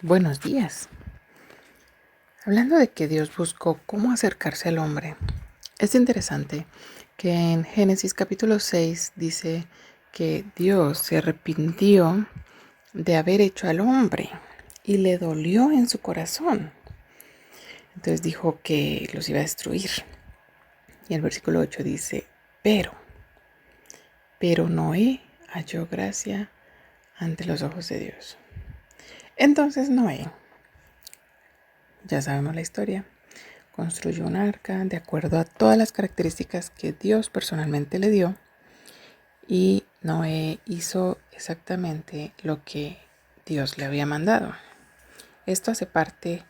Buenos días. Hablando de que Dios buscó cómo acercarse al hombre, es interesante que en Génesis capítulo 6 dice que Dios se arrepintió de haber hecho al hombre y le dolió en su corazón. Entonces dijo que los iba a destruir. Y el versículo 8 dice, pero Noé halló gracia ante los ojos de Dios. Entonces Noé, ya sabemos la historia, construyó un arca de acuerdo a todas las características que Dios personalmente le dio, y Noé hizo exactamente lo que Dios le había mandado. Esto hace parte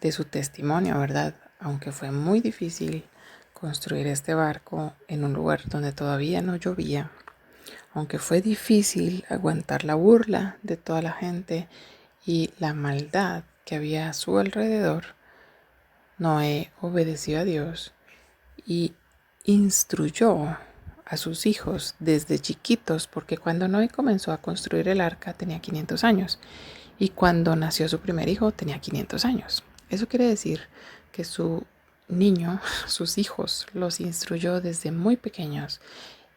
de su testimonio, ¿verdad? Aunque fue muy difícil construir este barco en un lugar donde todavía no llovía, aunque fue difícil aguantar la burla de toda la gente y la maldad que había a su alrededor, Noé obedeció a Dios y instruyó a sus hijos desde chiquitos, porque cuando Noé comenzó a construir el arca tenía 500 años y cuando nació su primer hijo tenía 500 años. Eso quiere decir que su niño, sus hijos, los instruyó desde muy pequeños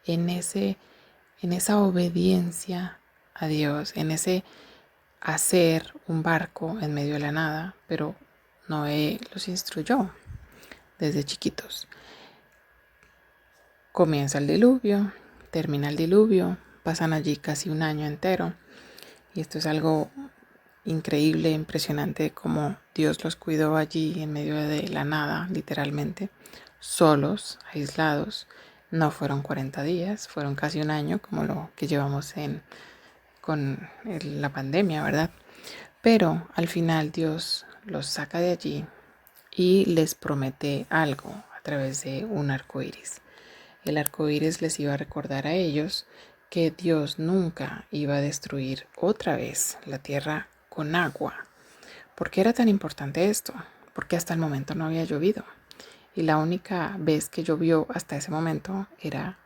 en esa obediencia a Dios, en ese hacer un barco en medio de la nada, pero Noé los instruyó desde chiquitos. Comienza el diluvio, termina el diluvio, pasan allí casi un año entero y esto es algo increíble, impresionante como Dios los cuidó allí en medio de la nada, literalmente, solos, aislados. No fueron 40 días, fueron casi un año como lo que llevamos con la pandemia, ¿verdad? Pero al final Dios los saca de allí y les promete algo a través de un arco iris. El arco iris les iba a recordar a ellos que Dios nunca iba a destruir otra vez la tierra con agua. ¿Por qué era tan importante esto? Porque hasta el momento no había llovido. Y la única vez que llovió hasta ese momento era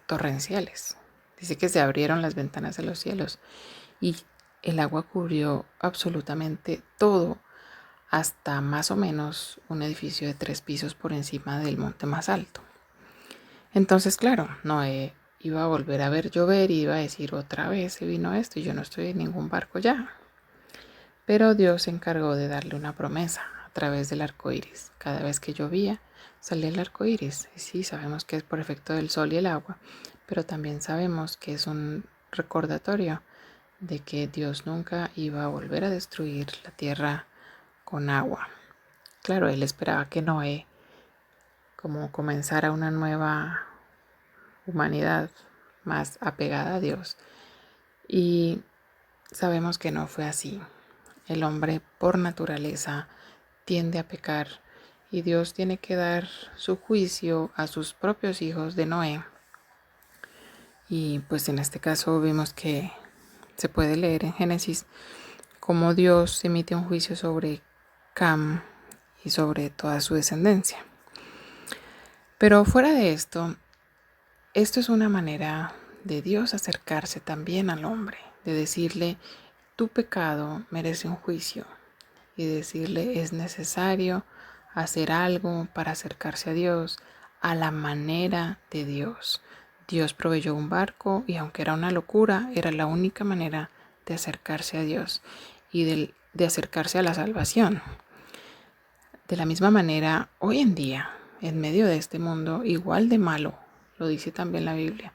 torrenciales. Dice que se abrieron las ventanas de los cielos y el agua cubrió absolutamente todo hasta más o menos un edificio de 3 pisos por encima del monte más alto. Entonces, claro, Noé iba a volver a ver llover y iba a decir otra vez se vino esto y yo no estoy en ningún barco ya. Pero Dios se encargó de darle una promesa a través del arco iris. Cada vez que llovía, salía el arco iris. Y sí, sabemos que es por efecto del sol y el agua, pero también sabemos que es un recordatorio de que Dios nunca iba a volver a destruir la tierra con agua. Claro, él esperaba que Noé como comenzara una nueva humanidad más apegada a Dios. Y sabemos que no fue así. El hombre por naturaleza tiende a pecar y Dios tiene que dar su juicio a sus propios hijos de Noé. Y pues en este caso vimos que se puede leer en Génesis cómo Dios emite un juicio sobre Cam y sobre toda su descendencia. Pero fuera de esto es una manera de Dios acercarse también al hombre, de decirle, tu pecado merece un juicio, y decirle, es necesario hacer algo para acercarse a Dios a la manera de Dios. Dios proveyó un barco y aunque era una locura, era la única manera de acercarse a Dios y de acercarse a la salvación. De la misma manera, hoy en día, en medio de este mundo igual de malo, lo dice también la Biblia,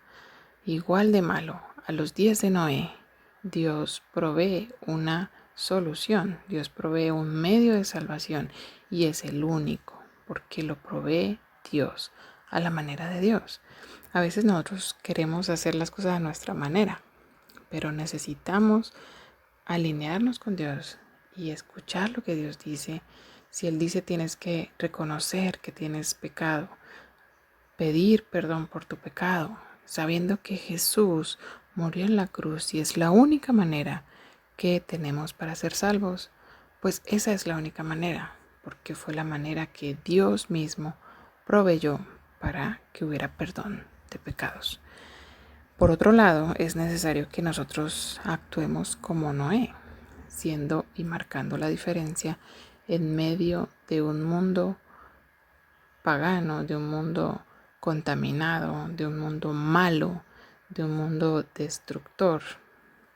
igual de malo, a los días de Noé, Dios provee una solución, Dios provee un medio de salvación y es el único, porque lo provee Dios, a la manera de Dios. A veces nosotros queremos hacer las cosas a nuestra manera, pero necesitamos alinearnos con Dios y escuchar lo que Dios dice. Si Él dice tienes que reconocer que tienes pecado, pedir perdón por tu pecado, sabiendo que Jesús murió en la cruz y es la única manera que tenemos para ser salvos, pues esa es la única manera, porque fue la manera que Dios mismo proveyó para que hubiera perdón de pecados. Por otro lado, es necesario que nosotros actuemos como Noé. siendo y marcando la diferencia en medio de un mundo pagano, de un mundo contaminado, de un mundo malo, de un mundo destructor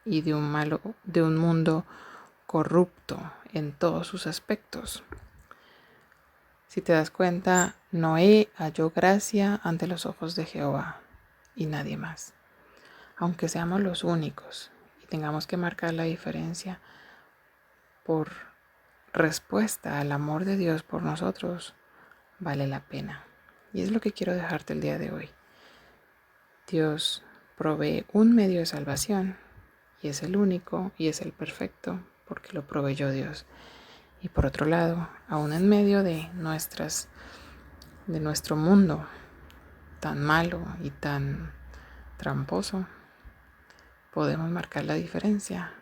y de un mundo corrupto en todos sus aspectos. Si te das cuenta, Noé halló gracia ante los ojos de Jehová y nadie más. Aunque seamos los únicos y tengamos que marcar la diferencia por respuesta al amor de Dios por nosotros, vale la pena. Y es lo que quiero dejarte el día de hoy. Dios provee un medio de salvación y es el único y es el perfecto porque lo proveyó Dios. Y por otro lado, aún en medio de nuestro mundo tan malo y tan tramposo, podemos marcar la diferencia.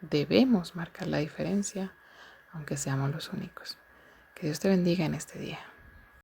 Debemos marcar la diferencia, aunque seamos los únicos. Que Dios te bendiga en este día.